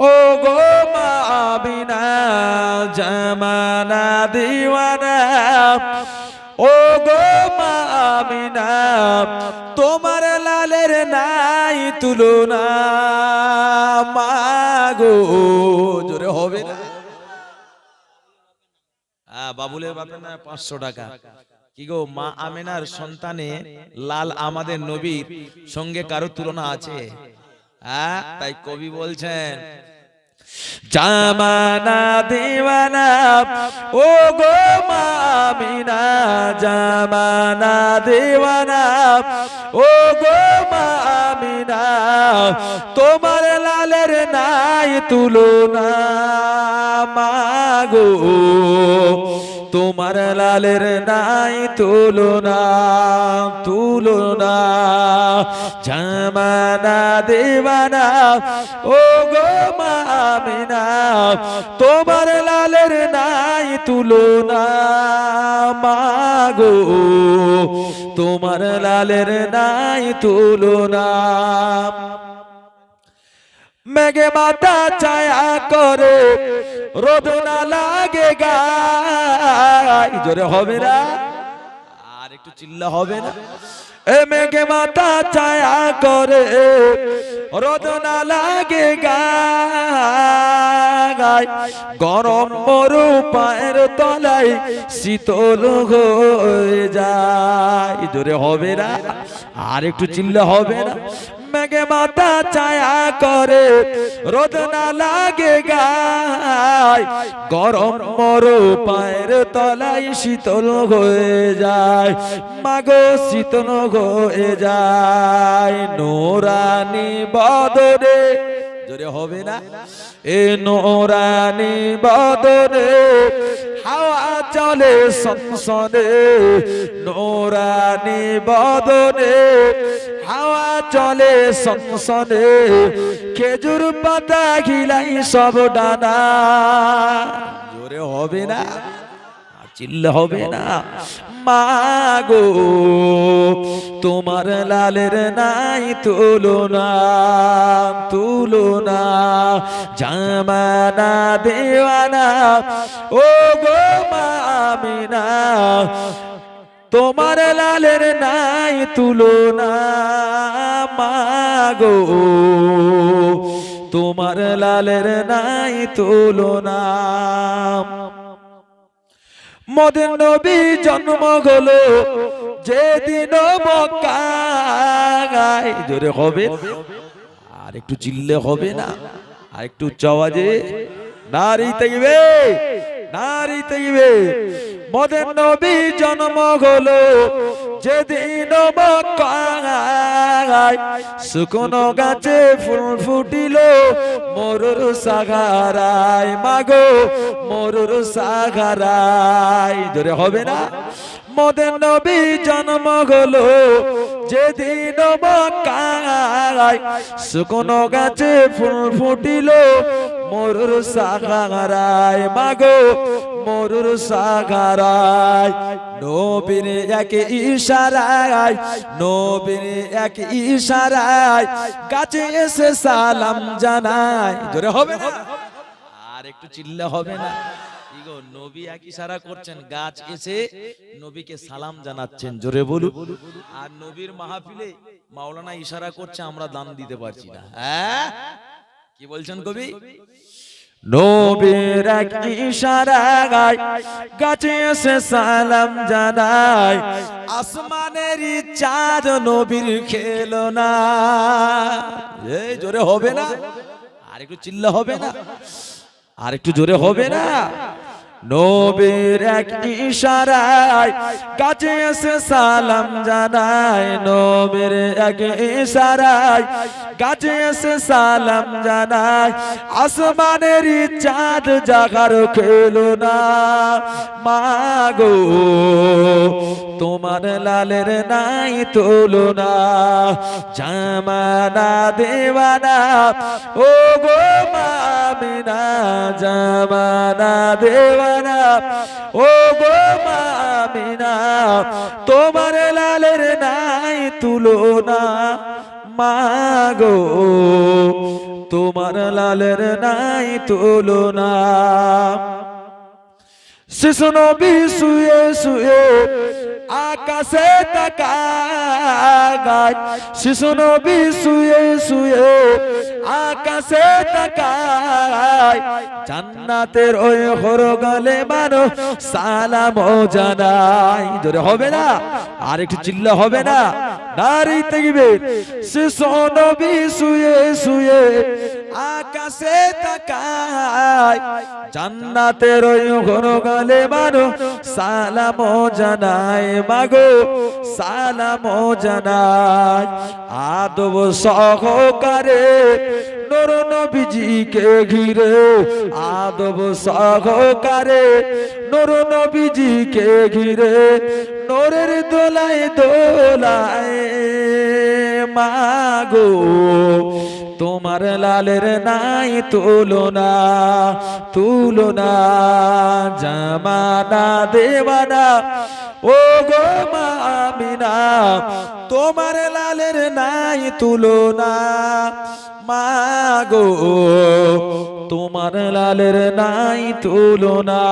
ও গো মা আমিনা জামানা দিওয়ানা, ও গো মা আমিনা তোমার লালের নাই তুলনা। মা গো, জোরে হবে না? বাবুলের বাপের না 500 টাকা। কি গো, মা আমিনার সন্তানে লাল আমাদের নবীর সঙ্গে কারো তুলনা আছে? তাই কবি বলছেন, জামানা দিওয়ানা ও গো মা আমিনা, জামানা দিওয়ানা ও গো মা আমিনা তোমার লালের নাই তুলনা। মা গো, তোমার লালের নাই তুলনা, তুলনা। জামানা দিওয়ানা ও গো মা আমিনা তোমার লালের নাই তুলনা। মা গো, তোমার লালের নাই তুলনা। মেঘে মাথা ছায়া করে রোদ না লাগে গায়, জোরে হবে না? আর একটু চিল্লা হবে না? এ মেঘে মাথা ছায়া করে রোদ না লাগে গায়, গরম মরু পায়ের তলায় শীতল হয়ে যায়, জোরে হবে না? আর একটু চিল্লা হবে না? মেঘে মাথা ছায়া করে রোদ না লাগে গায়, গরম মরু পায়ের তলায় শীতল হয়ে যায়। মাগো শীতল হয়ে যায় নোরানি বদনে, জোরে হবে না? এ নোরানি বদনে হাওয়া চলে সনসনে, নোরানি বদনে হাওয়া চলে সনসনে, খেজুর পাতা গিলাই সব ডানা, জোরে হবে না? চিল্লা হবে না? মা গো, তোমার লালের নাই তুলনা, তুলনা। জামানা দেওয়ানা ও গো মা আমিনা তোমার লালের নাই তুলনা। মা গো, তোমার লালের নাই তুলনা। মদের নবী জন্ম হলো যেদিন মক্কায়, জোরে হবে? আর একটু চিল্লে হবে না? আর একটু উচ্চ আওয়াজে নারী তাইবে, নারী তাইবে। মদের নবী জন্ম হলো যেদিন মক্কায়, শুকনো গাছে ফুল ফুটিল মরুর সাগারায়, মাগো মরুর সাগারায়, জোরে হবে না? মদের নবী জন্ম হলো যেদিন মক্কায়, শুকনো গাছে ফুল ফুটিল মরুর সাগারায়, মাগো মরুর সাগারায়। নবীর এক ইশারায়, নবীর এক ইশারায় গাছে এসে সালাম জানায়, জোরে হবে না? আর একটু চিল্লা হবে না? নবী এক ইশারা করছেন, গাছ এসে নবীকে সালাম জানাচ্ছেন, জোরে বলুন। আর নবীর মাহফিলে মাওলানা ইশারা করছে, আমরা দান দিতে পারছি না। কি বলছেন কবি? নবীর এক ইশারায় গাছে এসে সালাম জানায়, আসমানের চাঁদ নবীর খেলনা, এই জোরে হবে না? আর একটু চিল্লা হবে না? আর একটু জোরে হবে না? নবীর এক ইশারায় গাছে এসে সালাম জানায়, নবীর এক ইশারায় গাছে এসে সালাম জানায়, আসমানের চাঁদ জাগার খেলনা। মা গো, তোমার লালের নাই তুলনা। জামানা দেওয়ানা ও গো মা আমিনা, জামানা দেওয়ানা ও গো মা আমিনা তোমার লালের নাই তুলনা। মা গো, তোমার লালের নাই তুলনা। শিশু নবী শুয়ে শুয়ে আকাশে তাকায়, শিশু নবী শুয়ে শুয়ে আকাশে তাকায়, জান্নাতের ওই হরগলে মানো সালাম জানাই। জোরে হবে না? আর একটু চিল্লা হবে না? নারী তাকবীর। শিশু নবী শুয়ে শুয়ে আকাশে তাকায়, জান্নাতের ওই হরগলে মানো সালাম জানাই, মাগো সালাম জানাই। আদব সহকারে নূর নবীজিকে ঘিরে, আদব সহকারে নূর নবীজিকে ঘিরে, নূরের দোলায় দোলায় মাগো তোমার লালের নাই তুলনা, তুলনা। জামানা দেওয়ানা ও গো মা আমিনা, তোমার লালের নাই তুলনা, মাগো তোমার লালের নাই তুলনা।